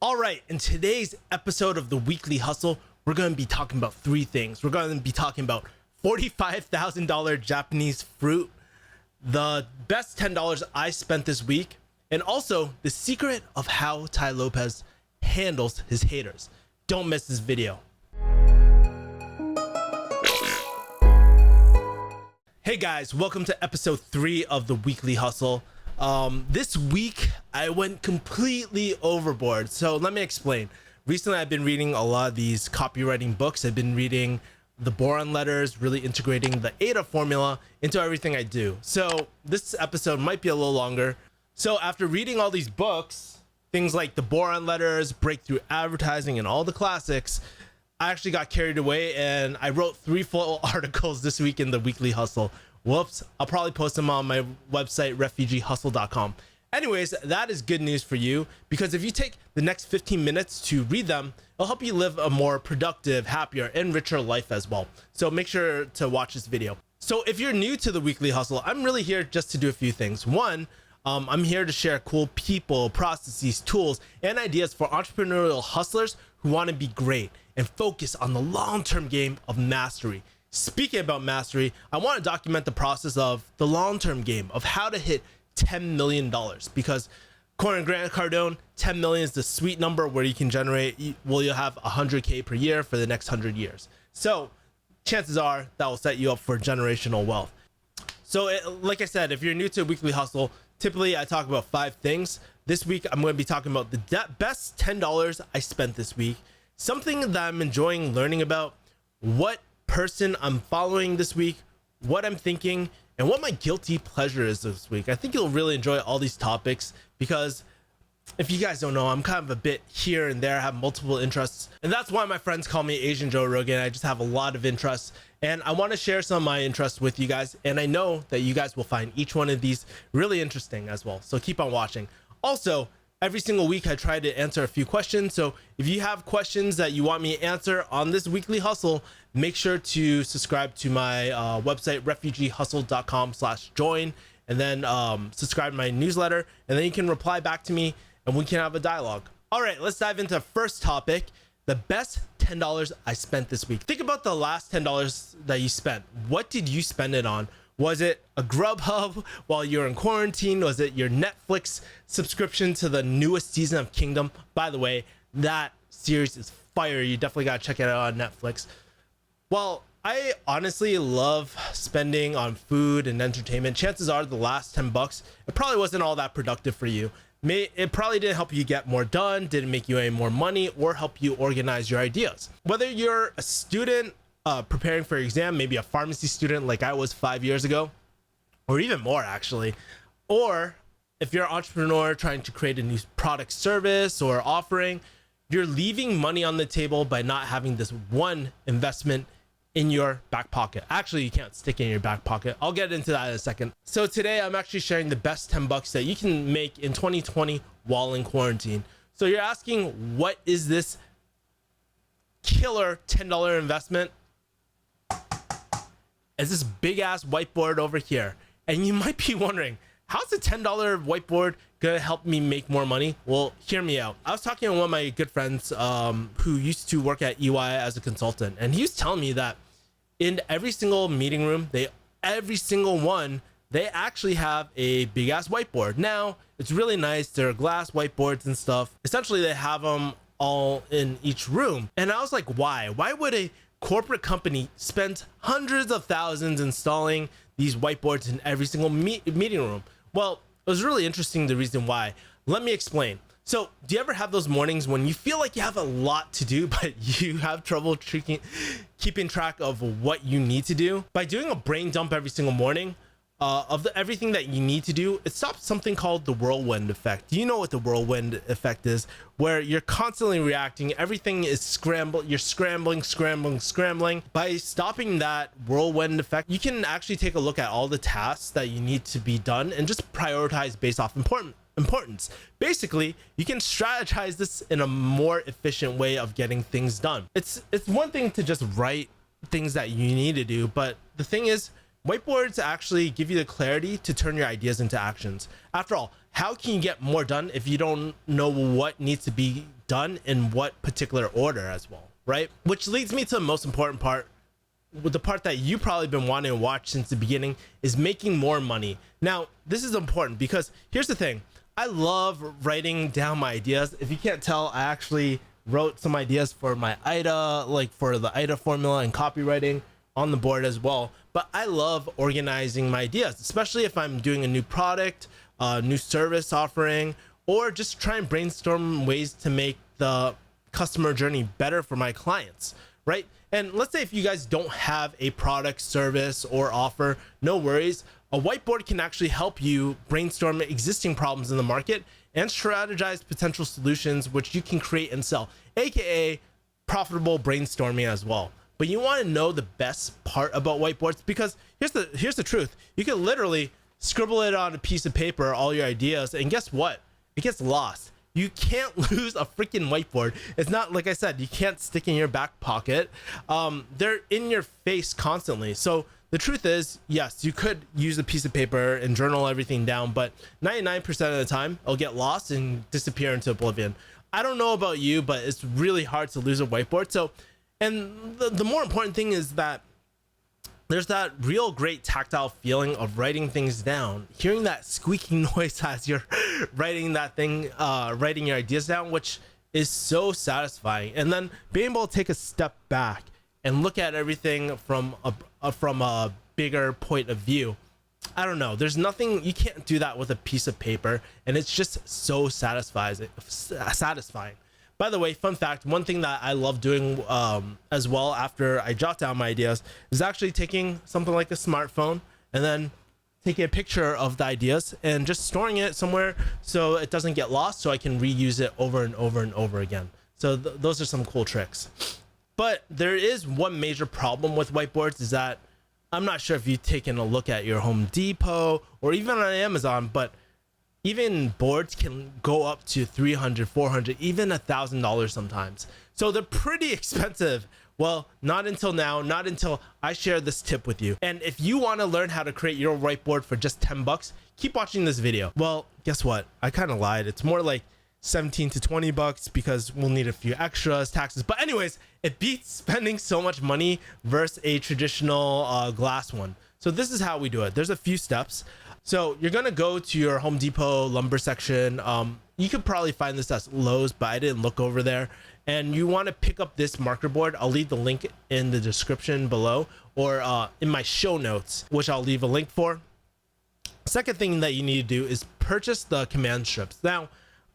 All right, in today's episode of the Weekly Hustle, we're going to be talking about three things. We're going to be talking about $45,000 Japanese fruit, the best $10 I spent this week, and also the secret of how Tai Lopez handles his haters. Don't miss this video. Hey guys, welcome to episode 3 of the Weekly Hustle. This week I went completely overboard. So let me explain. Recently I've been reading a lot of these copywriting books. I've been reading the boron letters, really integrating the ADA formula into everything I do. So this episode might be a little longer. So after reading all these books, things like the boron letters, breakthrough advertising, and all the classics, I actually got carried away and I wrote 3 full articles this week in the Weekly Hustle. Whoops, I'll probably post them on my website, refugeehustle.com. Anyways, that is good news for you, because if you take the next 15 minutes to read them, it'll help you live a more productive, happier, and richer life as well. So make sure to watch this video. So if you're new to the Weekly Hustle, I'm really here just to do a few things. One, I'm here to share cool people, processes, tools, and ideas for entrepreneurial hustlers who want to be great and focus on the long-term game of mastery. Speaking about mastery, I want to document the process of the long-term game of how to hit $10 million, because according to Grant Cardone, 10 million is the sweet number where you can generate, you'll have 100K per year for the next 100 years. So chances are that will set you up for generational wealth. So like I said, if you're new to Weekly Hustle, typically I talk about 5 things. This week, I'm going to be talking about the best $10 I spent this week, something that I'm enjoying learning about, what person I'm following this week, what I'm thinking, and what my guilty pleasure is this week. I think you'll really enjoy all these topics, because if you guys don't know, I'm kind of a bit here and there, I have multiple interests, and that's why my friends call me Asian Joe Rogan. I just have a lot of interests, and I want to share some of my interests with you guys, and I know that you guys will find each one of these really interesting as well, so keep on watching. Also, every single week I try to answer a few questions, so if you have questions that you want me to answer on this Weekly Hustle, make sure to subscribe to my website, refugeehustle.com/join, and then subscribe to my newsletter, and then you can reply back to me and we can have a dialogue. All right, let's dive into the first topic, the best $10 I spent this week. Think about the last $10 that you spent. What did you spend it on? Was it a Grubhub while you're in quarantine? Was it your Netflix subscription to the newest season of Kingdom? By the way, that series is fire. You definitely gotta check it out on Netflix. Well, I honestly love spending on food and entertainment. Chances are the last 10 bucks, it probably wasn't all that productive for you. It probably didn't help you get more done, didn't make you any more money, or help you organize your ideas. Whether you're a student preparing for your exam, maybe a pharmacy student like I was 5 years ago, or even more actually, or if you're an entrepreneur trying to create a new product, service, or offering, you're leaving money on the table by not having this one investment in your back pocket. Actually, you can't stick it in your back pocket. I'll get into that in a second. So today I'm actually sharing the best 10 bucks that you can make in 2020 while in quarantine. So you're asking, what is this killer $10 investment? It's this big ass whiteboard over here. And you might be wondering, how's a $10 whiteboard gonna help me make more money? Well, hear me out. I was talking to one of my good friends who used to work at EY as a consultant, and he was telling me that in every single meeting room, every single one, they actually have a big ass whiteboard. Now, it's really nice. They're glass whiteboards and stuff. Essentially, they have them all in each room. And I was like, why? Why would a corporate company spend hundreds of thousands installing these whiteboards in every single meeting room? Well, it was really interesting, the reason why. Let me explain. So do you ever have those mornings when you feel like you have a lot to do, but you have trouble keeping track of what you need to do? By doing a brain dump every single morning of everything that you need to do, it stops something called the whirlwind effect. Do you know what the whirlwind effect is? Where you're constantly reacting, everything is you're scrambling. By stopping that whirlwind effect, you can actually take a look at all the tasks that you need to be done and just prioritize based off importance. Basically, you can strategize this in a more efficient way of getting things done. It's one thing to just write things that you need to do, but the thing is, whiteboards actually give you the clarity to turn your ideas into actions. After all, how can you get more done if you don't know what needs to be done in what particular order as well, right? Which leads me to the most important part, with the part that you probably been wanting to watch since the beginning, is making more money. Now, this is important because here's the thing. I love writing down my ideas. If you can't tell, I actually wrote some ideas for my IDA, like for the IDA formula and copywriting on the board as well. But I love organizing my ideas, especially if I'm doing a new product, new service offering, or just try and brainstorm ways to make the customer journey better for my clients, right? And let's say if you guys don't have a product, service, or offer, no worries. A whiteboard can actually help you brainstorm existing problems in the market and strategize potential solutions which you can create and sell, aka profitable brainstorming as well. But you want to know the best part about whiteboards, because here's the truth. You can literally scribble it on a piece of paper, all your ideas, and guess what? It gets lost. You can't lose a freaking whiteboard. It's not, like I said, you can't stick in your back pocket. They're in your face constantly. So the truth is, yes, you could use a piece of paper and journal everything down, but 99% of the time it'll get lost and disappear into oblivion. I don't know about you, but it's really hard to lose a whiteboard. So, and the more important thing is that there's that real great tactile feeling of writing things down, hearing that squeaking noise as you're writing that thing, writing your ideas down, which is so satisfying. And then being able to take a step back and look at everything from a bigger point of view. I don't know. There's nothing, you can't do that with a piece of paper, and it's just so satisfying. By the way, fun fact, one thing that I love doing as well after I jot down my ideas is actually taking something like a smartphone and then taking a picture of the ideas and just storing it somewhere so it doesn't get lost, so I can reuse it over and over and over again. So those are some cool tricks. But there is one major problem with whiteboards, is that I'm not sure if you've taken a look at your Home Depot or even on Amazon, but even boards can go up to $300, $400, even $1,000 sometimes. So they're pretty expensive. Well, not until now, not until I share this tip with you. And if you want to learn how to create your whiteboard for just 10 bucks, keep watching this video. Well, guess what? I kind of lied. It's more like 17 to 20 bucks because we'll need a few extras, taxes. But anyways, it beats spending so much money versus a traditional glass one. So this is how we do it. There's a few steps. So you're gonna go to your Home Depot lumber section. You could probably find this at Lowe's, but I didn't look over there. And you want to pick up this marker board. I'll leave the link in the description below, or in my show notes, which I'll leave a link for. Second thing that you need to do is purchase the command strips. Now,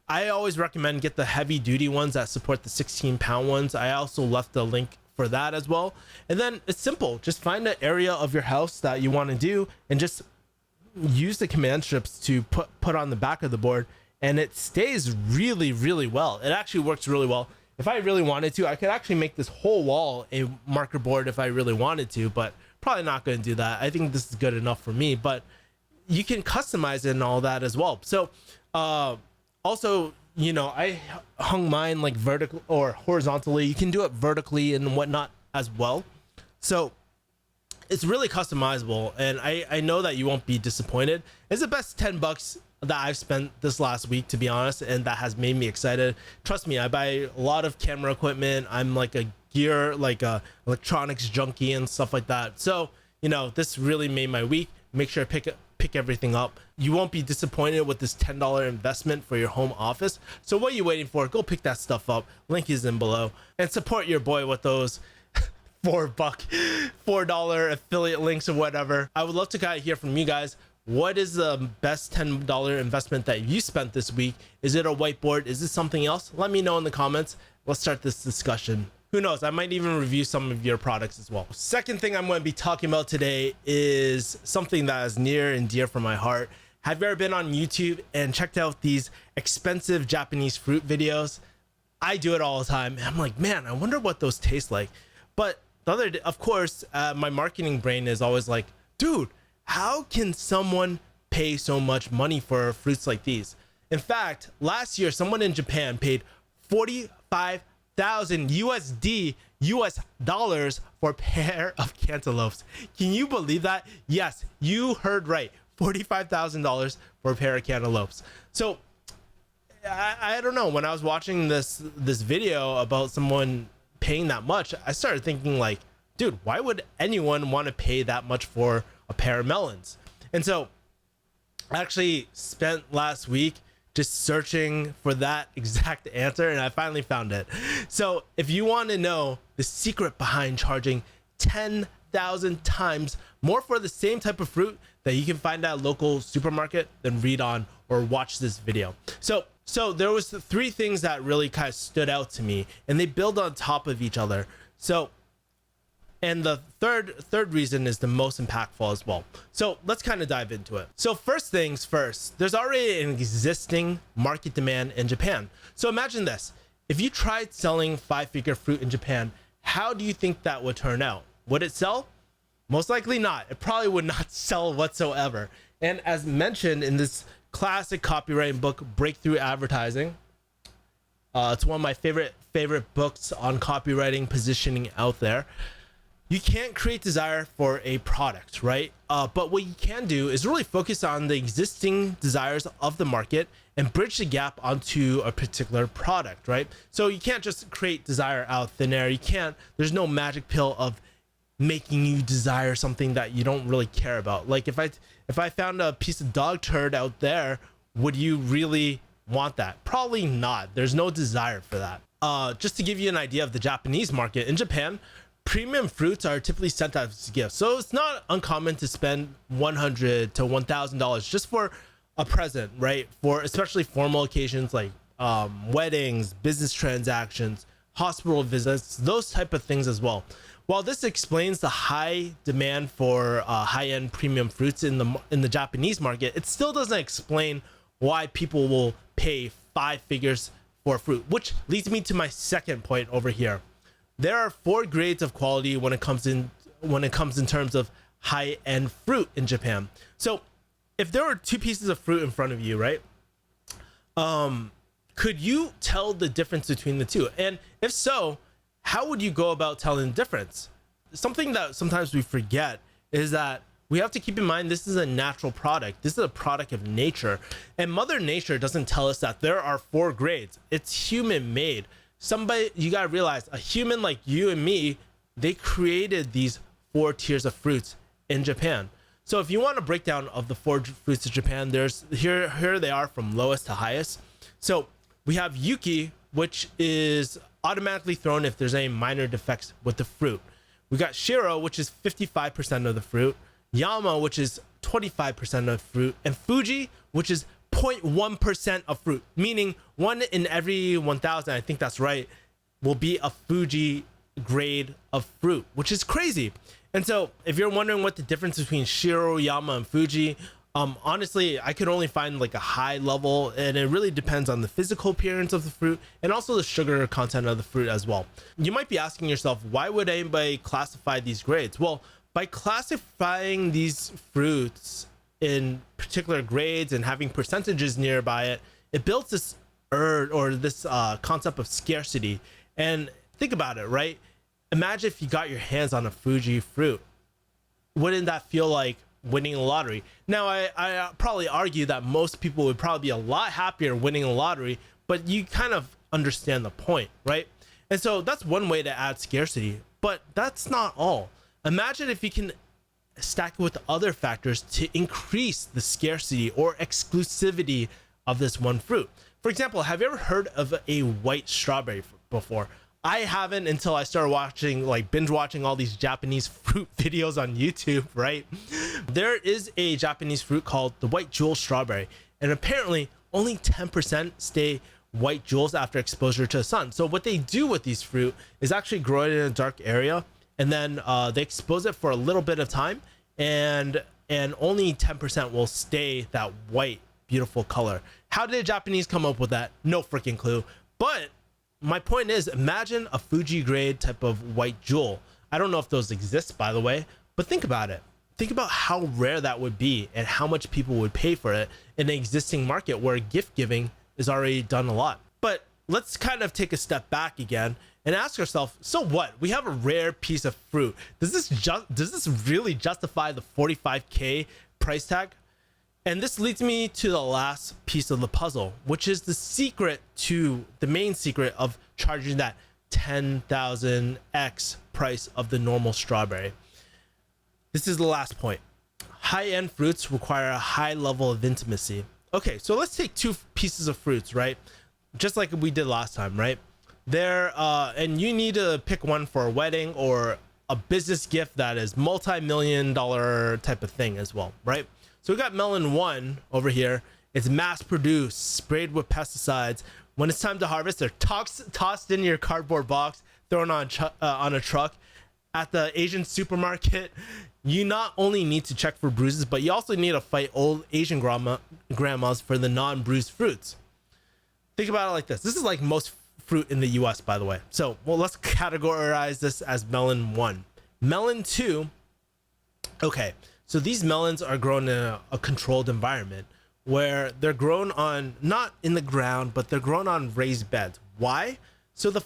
I always recommend get the heavy duty ones that support the 16-pound ones. I also left the link for that as well. And then it's simple. Just find an area of your house that you want to do and just use the command strips to put on the back of the board, and it stays really, really well. It actually works really well. If I really wanted to, I could actually make this whole wall a marker board if I really wanted to, but probably not going to do that. I think this is good enough for me, but you can customize it and all that as well. So also, you know, I hung mine like vertical or horizontally. You can do it vertically and whatnot as well. So it's really customizable, and I know that you won't be disappointed. It's the best 10 bucks that I've spent this last week, to be honest, and that has made me excited. Trust me, I buy a lot of camera equipment. I'm like a electronics junkie and stuff like that. So, you know, this really made my week. Make sure I pick everything up. You won't be disappointed with this $10 investment for your home office. So what are you waiting for? Go pick that stuff up. Link is in below, and support your boy with those $4 affiliate links or whatever. I would love to kind of hear from you guys. What is the best $10 investment that you spent this week? Is it a whiteboard? Is it something else? Let me know in the comments. Let's start this discussion. Who knows? I might even review some of your products as well. Second thing I'm going to be talking about today is something that is near and dear for my heart. Have you ever been on YouTube and checked out these expensive Japanese fruit videos? I do it all the time. And I'm like, man, I wonder what those taste like. But the other day, of course, my marketing brain is always like, dude, how can someone pay so much money for fruits like these? In fact, last year, someone in Japan paid 45,000 US dollars for a pair of cantaloupes. Can you believe that? Yes, you heard right. $45,000 for a pair of cantaloupes. So I don't know. When I was watching this video about someone paying that much, I started thinking like, dude, why would anyone want to pay that much for a pair of melons? And so I actually spent last week just searching for that exact answer, and I finally found it. So if you want to know the secret behind charging 10,000 times more for the same type of fruit that you can find at a local supermarket, then read on or watch this video. So there was three things that really kind of stood out to me, and they build on top of each other. And the third reason is the most impactful as well. So let's kind of dive into it. So first things first, there's already an existing market demand in Japan. So imagine this. If you tried selling 5-figure fruit in Japan, how do you think that would turn out? Would it sell? Most likely not. It probably would not sell whatsoever. And as mentioned in this classic copywriting book, Breakthrough Advertising, it's one of my favorite books on copywriting positioning out there. You can't create desire for a product, right? But what you can do is really focus on the existing desires of the market and bridge the gap onto a particular product, right? So you can't just create desire out of thin air. There's no magic pill of making you desire something that you don't really care about. Like if I found a piece of dog turd out there, would you really want that? Probably not. There's no desire for that. Just to give you an idea of the Japanese market, in Japan, premium fruits are typically sent as gifts. So it's not uncommon to spend $100 to $1,000 just for a present, right? For especially formal occasions like weddings, business transactions, hospital visits, those type of things as well. While this explains the high demand for high-end premium fruits in the Japanese market, it still doesn't explain why people will pay 5 figures for fruit, which leads me to my second point over here. There are 4 grades of quality when it comes in terms of high-end fruit in Japan. So if there were 2 pieces of fruit in front of you, right? Could you tell the difference between the 2? And if so, how would you go about telling the difference? Something that sometimes we forget is that we have to keep in mind this is a natural product. This is a product of nature. And Mother Nature doesn't tell us that there are 4 grades. It's human made. You gotta realize, a human like you and me, they created these 4 tiers of fruits in Japan. So if you want a breakdown of the 4 fruits of Japan, here they are from lowest to highest. So we have Yuki, which is automatically thrown if there's any minor defects with the fruit. We got Shiro, which is 55% of the fruit, Yama, which is 25% of fruit, and Fuji, which is 0.1% of fruit, meaning 1 in every 1,000, I think that's right, will be a Fuji grade of fruit, which is crazy. And so if you're wondering what the difference between Shiro, Yama, and Fuji, honestly, I could only find like a high level, and it really depends on the physical appearance of the fruit and also the sugar content of the fruit as well. You might be asking yourself, why would anybody classify these grades? Well, by classifying these fruits in particular grades and having percentages nearby it builds this concept of scarcity. And think about it, right? Imagine if you got your hands on a Fuji fruit. Wouldn't that feel like winning the lottery? Now, I probably argue that most people would probably be a lot happier winning the lottery, but you kind of understand the point, right? And so that's one way to add scarcity, but that's not all. Imagine if you can stack it with other factors to increase the scarcity or exclusivity of this one fruit. For example, have you ever heard of a white strawberry before? I haven't until I started binge watching all these Japanese fruit videos on YouTube, right? There is a Japanese fruit called the white jewel strawberry, and apparently only 10% stay white jewels after exposure to the sun. So what they do with these fruit is actually grow it in a dark area, and then they expose it for a little bit of time, and only 10% will stay that white, beautiful color. How did the Japanese come up with that? No freaking clue. But my point is, imagine a Fuji grade type of white jewel. I don't know if those exist, by the way, but think about it. Think about how rare that would be and how much people would pay for it in an existing market where gift giving is already done a lot. But let's kind of take a step back again and ask ourselves, so what? We have a rare piece of fruit. Does this really justify the $45K price tag? And this leads me to the last piece of the puzzle, which is the main secret of charging that 10,000x price of the normal strawberry. This is the last point. High-end fruits require a high level of intimacy. Okay, so let's take two pieces of fruits, right? Just like we did last time, right? And you need to pick one for a wedding or a business gift that is multi-million-dollar type of thing as well, right? So we got melon 1 over here. It's mass produced, sprayed with pesticides. When it's time to harvest, they're tossed in your cardboard box, thrown on a truck. At the Asian supermarket, you not only need to check for bruises, but you also need to fight old Asian grandmas for the non-bruised fruits. Think about it like this. This is like most fruit in the US, by the way. So, well, let's categorize this as melon 1. Melon 2, okay. So these melons are grown in a controlled environment where they're grown on, not in the ground, but they're grown on raised beds. Why? So the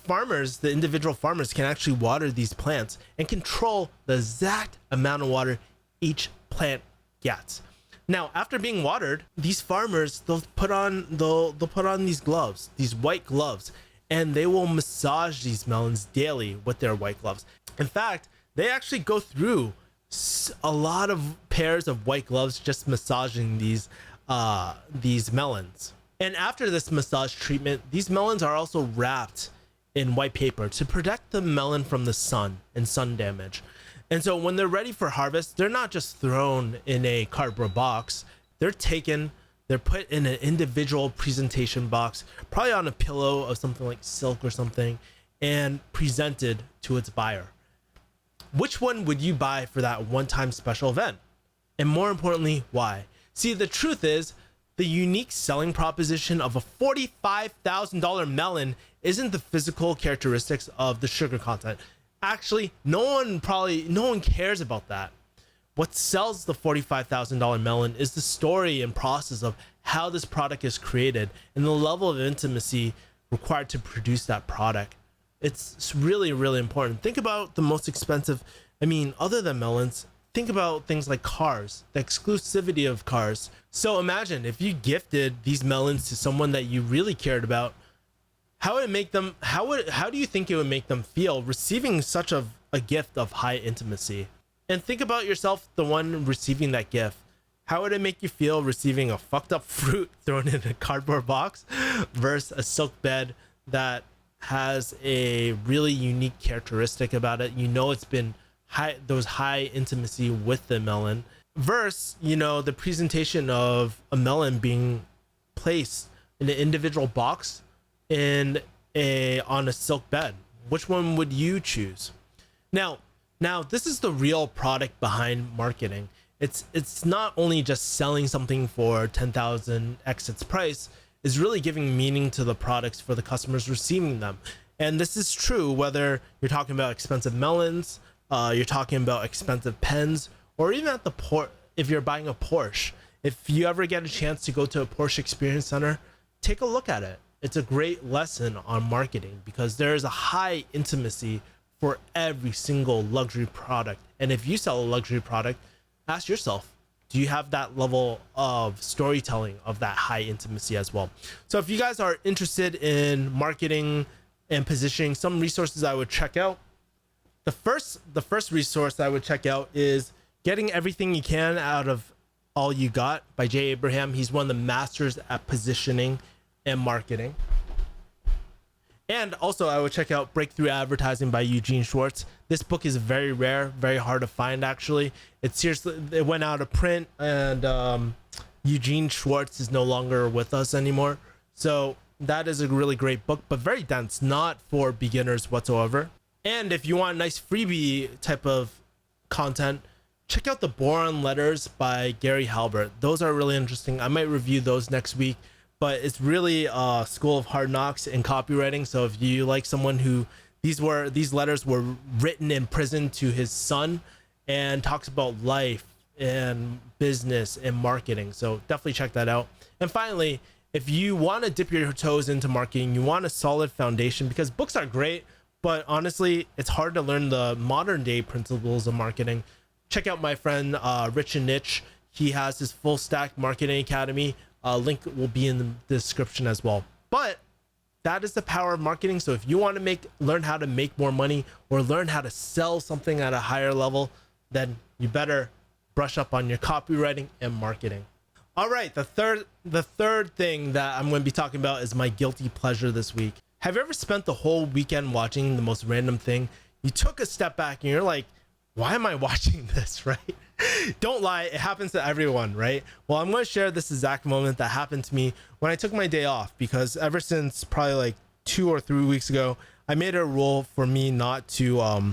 individual farmers can actually water these plants and control the exact amount of water each plant gets. Now, after being watered, these farmers, they'll put on these gloves, these white gloves, and they will massage these melons daily with their white gloves. In fact, they actually go through a lot of pairs of white gloves just massaging these melons. And after this massage treatment, these melons are also wrapped in white paper to protect the melon from the sun and sun damage. And so when they're ready for harvest, they're not just thrown in a cardboard box. They're put in an individual presentation box, probably on a pillow of something like silk or something, and presented to its buyer. Which one would you buy for that one-time special event? And more importantly, why? See, the truth is, the unique selling proposition of a $45,000 melon isn't the physical characteristics of the sugar content. Actually, no one cares about that. What sells the $45,000 melon is the story and process of how this product is created and the level of intimacy required to produce that product. It's really, really important. Think about the most expensive, other than melons, think about things like cars, the exclusivity of cars. So imagine if you gifted these melons to someone that you really cared about, how do you think it would make them feel receiving such a gift of high intimacy? And think about yourself, the one receiving that gift. How would it make you feel receiving a fucked up fruit thrown in a cardboard box versus a silk bed that has a really unique characteristic about it? It's been high intimacy with the melon versus, the presentation of a melon being placed in an individual box on a silk bed. Which one would you choose? Now this is the real product behind marketing. It's not only just selling something for 10,000x its price, is really giving meaning to the products for the customers receiving them. And this is true whether you're talking about expensive melons, you're talking about expensive pens, or even at the port, if you're buying a Porsche. If you ever get a chance to go to a Porsche Experience Center, take a look at it. It's a great lesson on marketing because there is a high intimacy for every single luxury product. And if you sell a luxury product, ask yourself, do you have that level of storytelling of that high intimacy as well? So if you guys are interested in marketing and positioning, some resources I would check out. The first resource I would check out is Getting Everything You Can Out of All You Got by Jay Abraham. He's one of the masters at positioning and marketing. And also I would check out Breakthrough Advertising by Eugene Schwartz. This book is very rare, very hard to find actually. It went out of print, and Eugene Schwartz is no longer with us anymore. So that is a really great book, but very dense, not for beginners whatsoever. And if you want a nice freebie type of content, check out the Boron Letters by Gary Halbert. Those are really interesting. I might review those next week, but it's really a school of hard knocks in copywriting. So if you like someone who these letters were written in prison to his son, and talks about life and business and marketing. So definitely check that out. And finally, if you want to dip your toes into marketing, you want a solid foundation, because books are great, but honestly, it's hard to learn the modern day principles of marketing. Check out my friend Rich and Niche. He has his full stack marketing academy. Link will be in the description as well. But that is the power of marketing. So if you want to learn how to make more money or learn how to sell something at a higher level, then you better brush up on your copywriting and marketing. All right, the third thing that I'm going to be talking about is my guilty pleasure this week. Have you ever spent the whole weekend watching the most random thing? You took a step back and you're like, why am I watching this, right? Don't lie, it happens to everyone, right? Well, I'm going to share this exact moment that happened to me when I took my day off, because ever since probably like 2 or 3 weeks ago, I made it a rule for me not to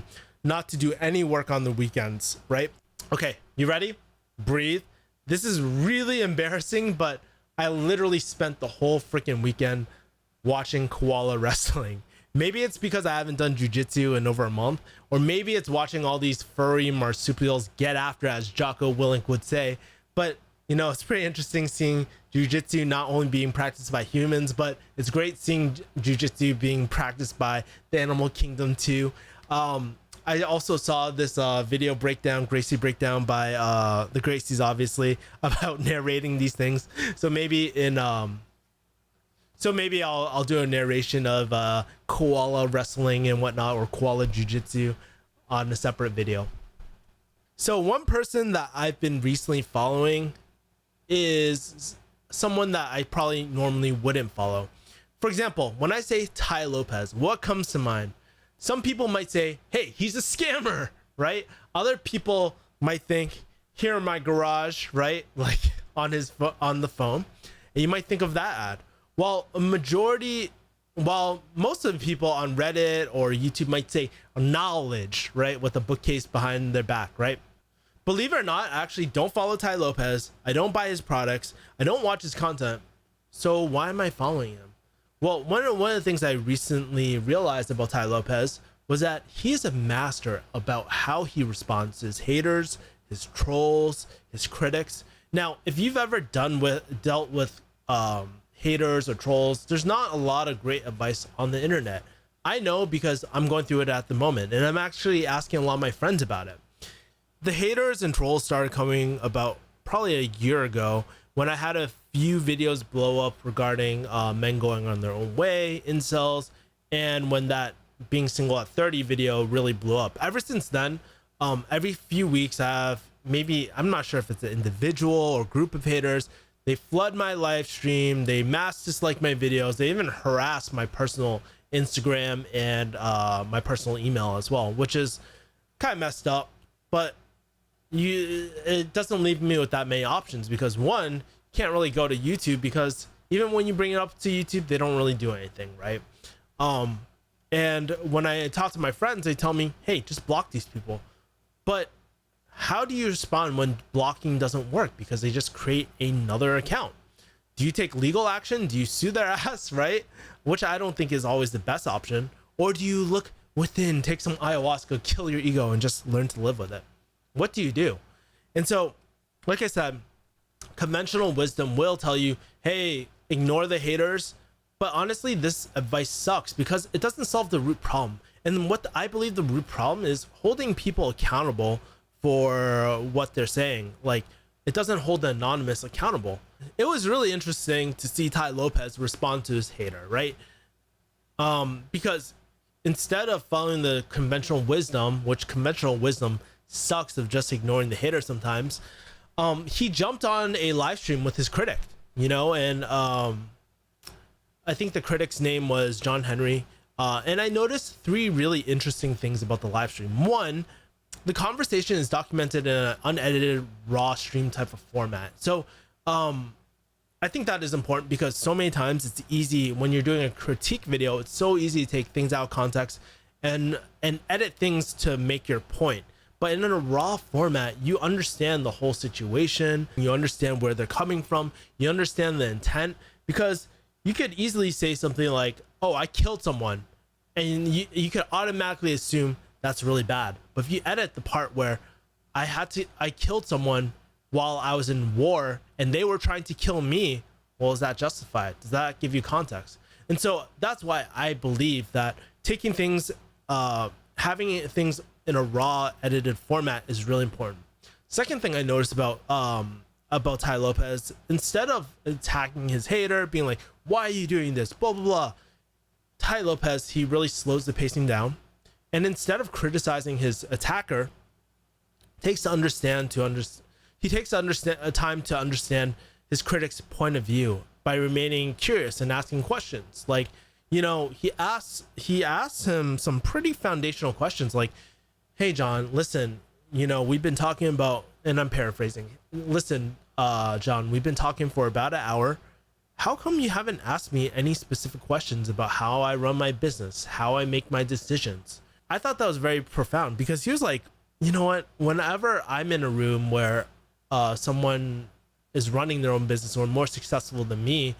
do any work on the weekends, right? Okay, you ready? Breathe. This is really embarrassing, but I literally spent the whole freaking weekend watching koala wrestling. Maybe it's because I haven't done jujitsu in over a month, or maybe it's watching all these furry marsupials get after, as Jocko Willink would say. But you know, it's pretty interesting seeing jujitsu not only being practiced by humans, but it's great seeing jujitsu being practiced by the animal kingdom too. I also saw this video Gracie breakdown by the Gracies, obviously, about narrating these things. So maybe I'll do a narration of koala wrestling and whatnot, or koala jujitsu, on a separate video. So one person that I've been recently following is someone that I probably normally wouldn't follow. For example, when I say Tai Lopez, what comes to mind? Some people might say, hey, he's a scammer, right? Other people might think, here in my garage, right? Like on the phone. And you might think of that ad. While most of the people on Reddit or YouTube might say knowledge, right? With a bookcase behind their back, right? Believe it or not, I actually don't follow Tai Lopez. I don't buy his products. I don't watch his content. So why am I following him? Well, one of the things I recently realized about Tai Lopez was that he's a master about how he responds to his haters, his trolls, his critics. Now, if you've ever dealt with haters or trolls, there's not a lot of great advice on the internet. I know because I'm going through it at the moment, and I'm actually asking a lot of my friends about it. The haters and trolls started coming about probably a year ago, when I had a few videos blow up regarding men going on their own way, incels, and when that being single at 30 video really blew up. Ever since then, every few weeks I have, maybe, I'm not sure if it's an individual or group of haters, they flood my live stream, they mass dislike my videos, they even harass my personal Instagram and my personal email as well, which is kind of messed up. But it doesn't leave me with that many options, because one, you can't really go to YouTube, because even when you bring it up to YouTube, they don't really do anything, right? And when I talk to my friends, they tell me, hey, just block these people. But how do you respond when blocking doesn't work? Because they just create another account. Do you take legal action? Do you sue their ass, right? Which I don't think is always the best option. Or do you look within, take some ayahuasca, kill your ego, and just learn to live with it? What do you do? And so, like I said, conventional wisdom will tell you, hey, ignore the haters. But honestly, this advice sucks, because it doesn't solve the root problem. And what I believe the root problem is, holding people accountable for what they're saying. Like, it doesn't hold the anonymous accountable. It was really interesting to see Tai Lopez respond to his hater, right? Because instead of following the conventional wisdom, which conventional wisdom sucks of just ignoring the hater sometimes, he jumped on a live stream with his critic, you know, and I think the critic's name was John Henry, and I noticed 3 really interesting things about the live stream. One, the conversation is documented in an unedited raw stream type of format. So I think that is important, because so many times it's easy when you're doing a critique video, it's so easy to take things out of context and edit things to make your point. But in a raw format, you understand the whole situation, you understand where they're coming from, you understand the intent, because you could easily say something like, oh, I killed someone, and you could automatically assume that's really bad. But if you edit the part where I killed someone while I was in war and they were trying to kill me, well, is that justified? Does that give you context? And so that's why I believe that taking things, having things in a raw edited format is really important. Second thing I noticed about about Tai Lopez, instead of attacking his hater, being like, why are you doing this, blah blah blah, Tai Lopez, he really slows the pacing down, and instead of criticizing his attacker, takes time to understand his critic's point of view by remaining curious and asking questions. Like, you know, he asks him some pretty foundational questions like, hey John, listen, you know, we've been talking about, and I'm paraphrasing, listen, John, we've been talking for about an hour. How come you haven't asked me any specific questions about how I run my business, how I make my decisions? I thought that was very profound, because he was like, you know what, whenever I'm in a room where someone is running their own business or more successful than me,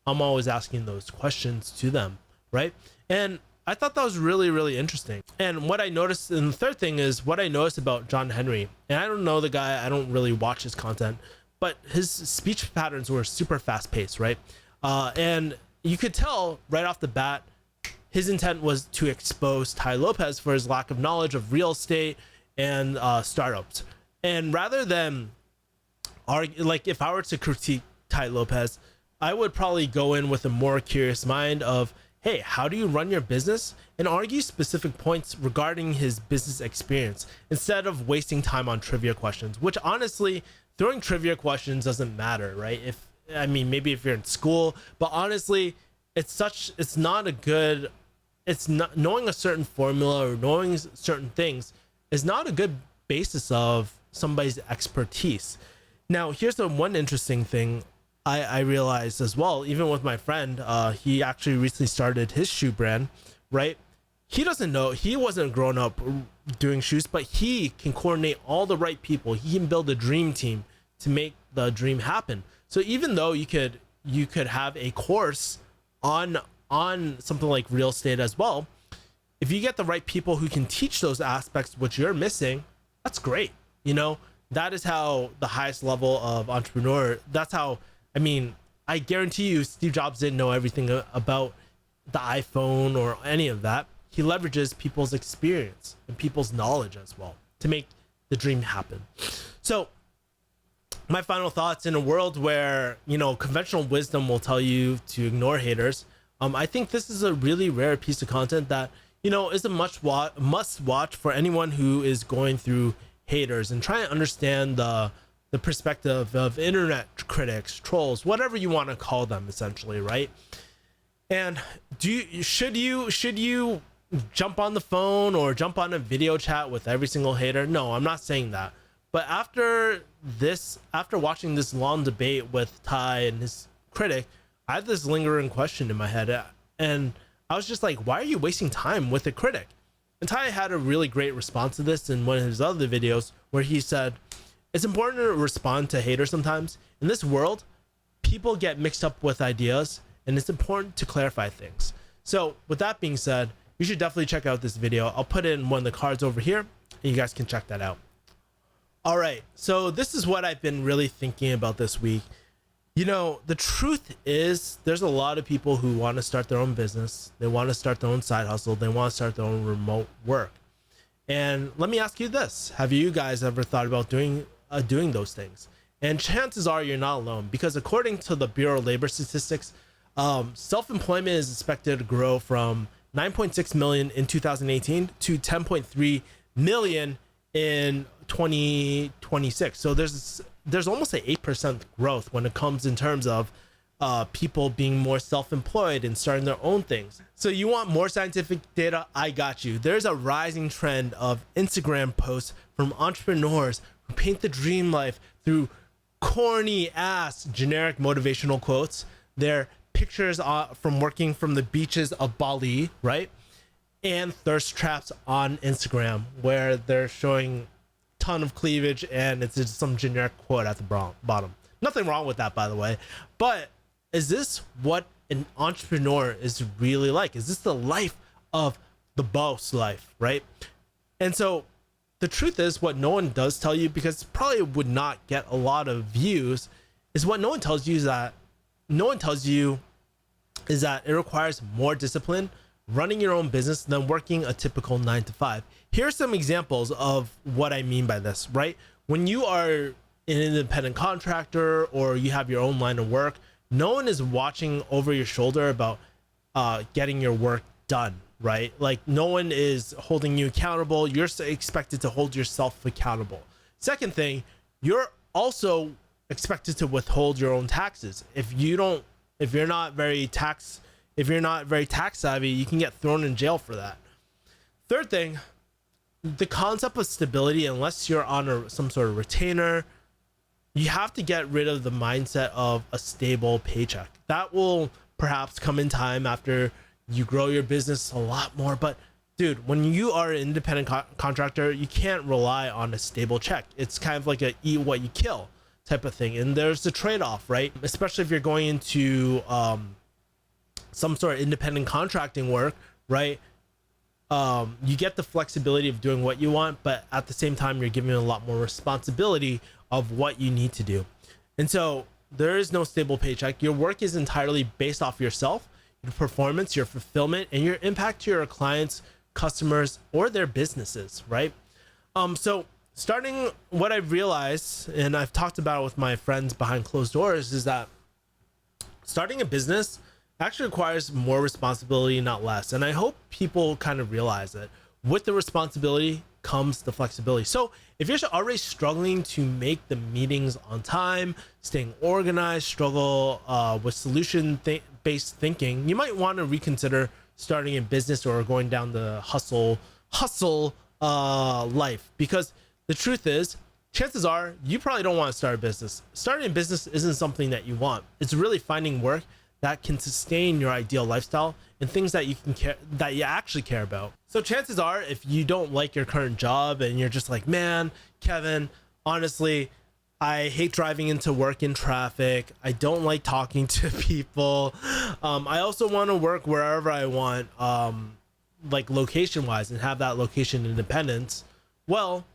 I'm always asking those questions to them, right? And I thought that was really, really interesting. And what I noticed, and the third thing is what I noticed about John Henry, and I don't know the guy, I don't really watch his content, but his speech patterns were super fast paced, right? And you could tell right off the bat, his intent was to expose Tai Lopez for his lack of knowledge of real estate and startups. And rather than argue, like if I were to critique Tai Lopez, I would probably go in with a more curious mind of, hey, how do you run your business? And argue specific points regarding his business experience instead of wasting time on trivia questions, which honestly, throwing trivia questions doesn't matter, right? Maybe if you're in school, but honestly, knowing a certain formula or knowing certain things is not a good basis of somebody's expertise. Now, here's the one interesting thing I realized as well, even with my friend, he actually recently started his shoe brand, right? He doesn't know, he wasn't grown up doing shoes, but he can coordinate all the right people. He can build a dream team to make the dream happen. So even though you could have a course on something like real estate as well, if you get the right people who can teach those aspects which you're missing, that's great. You know, that is how the highest level of entrepreneur, that's how, I guarantee you Steve Jobs didn't know everything about the iPhone or any of that. He leverages people's experience and people's knowledge as well to make the dream happen. So my final thoughts, in a world where, you know, conventional wisdom will tell you to ignore haters, I think this is a really rare piece of content that, you know, is a must watch for anyone who is going through haters and trying to understand the perspective of internet critics, trolls, whatever you want to call them, essentially, right? And should you jump on the phone or jump on a video chat with every single hater? No, I'm not saying that. But after watching this long debate with Tai and his critic, I had this lingering question in my head, and I was just like, why are you wasting time with a critic? And Tai had a really great response to this in one of his other videos, where he said, it's important to respond to haters sometimes. In this world, people get mixed up with ideas, and it's important to clarify things. So with that being said, you should definitely check out this video. I'll put in one of the cards over here, and you guys can check that out. All right, so this is what I've been really thinking about this week. You know, the truth is there's a lot of people who want to start their own business. They want to start their own side hustle. They want to start their own remote work. And let me ask you this. Have you guys ever thought about doing those things? And chances are you're not alone, because according to the Bureau of Labor Statistics, self-employment is expected to grow from 9.6 million in 2018 to 10.3 million in 2026. So there's almost an 8% growth when it comes in terms of people being more self-employed and starting their own things. So you want more scientific data? I got you. There's a rising trend of Instagram posts from entrepreneurs who paint the dream life through corny ass generic motivational quotes. They're pictures from working from the beaches of Bali, right? And thirst traps on Instagram where they're showing ton of cleavage and it's just some generic quote at the bottom. Nothing wrong with that, by the way. But is this what an entrepreneur is really like? Is this the life of the boss life, right? And so the truth is, what no one does tell you, because probably would not get a lot of views, is what no one tells you is that it requires more discipline running your own business than working a typical 9 to 5. Here's some examples of what I mean by this, right? When you are an independent contractor or you have your own line of work, no one is watching over your shoulder about getting your work done, right? Like no one is holding you accountable. You're expected to hold yourself accountable. Second thing, you're also expected to withhold your own taxes. If you're not very tax savvy, you can get thrown in jail for that. Third thing, the concept of stability, unless you're on some sort of retainer, you have to get rid of the mindset of a stable paycheck. That will perhaps come in time after you grow your business a lot more. But dude, when you are an independent contractor, you can't rely on a stable check. It's kind of like a eat what you kill type of thing. And there's a trade-off, right? Especially if you're going into some sort of independent contracting work, right? You get the flexibility of doing what you want, but at the same time, you're given a lot more responsibility of what you need to do. And so there is no stable paycheck. Your work is entirely based off yourself, your performance, your fulfillment, and your impact to your clients, customers, or their businesses, right? So starting, what I've realized, and I've talked about it with my friends behind closed doors, is that starting a business actually requires more responsibility, not less. And I hope people kind of realize it. With the responsibility comes the flexibility. So if you're already struggling to make the meetings on time, staying organized, struggle with solution-based thinking, you might want to reconsider starting a business or going down the hustle life. Because the truth is, chances are you probably don't want to start a business. Starting a business isn't something that you want. It's really finding work that can sustain your ideal lifestyle and things that you actually care about. So chances are, if you don't like your current job and you're just like, man, Kevin, honestly, I hate driving into work in traffic. I don't like talking to people. I also want to work wherever I want, like location wise, and have that location independence. Well,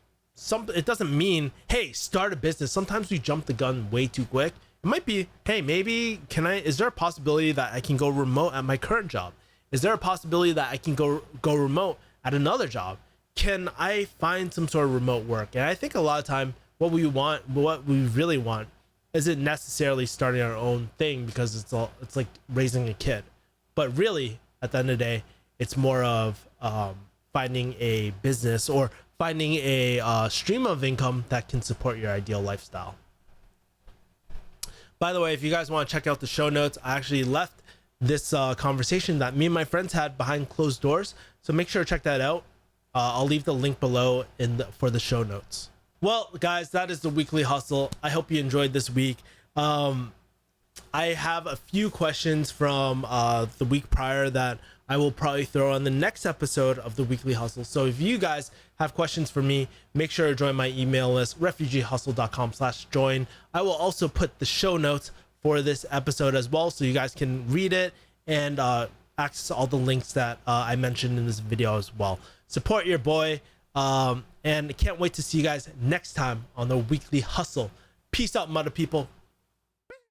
it doesn't mean, hey, start a business. Sometimes we jump the gun way too quick. It might be, hey, maybe is there a possibility that I can go remote at my current job? Is there a possibility that I can go remote at another job? Can I find some sort of remote work? And I think a lot of time what we really want isn't necessarily starting our own thing, because it's like raising a kid. But really, at the end of the day, it's more of finding a business or finding a stream of income that can support your ideal lifestyle. By the way, if you guys want to check out the show notes, I actually left this conversation that me and my friends had behind closed doors. So make sure to check that out. I'll leave the link below for the show notes. Well, guys, that is the weekly hustle. I hope you enjoyed this week. I have a few questions from the week prior that I will probably throw on the next episode of the weekly hustle. So if you guys have questions for me, make sure to join my email list, refugeehustle.com/join. I will also put the show notes for this episode as well, so you guys can read it and access all the links that I mentioned in this video as well. Support your boy, and can't wait to see you guys next time on the weekly hustle. Peace out, mother people.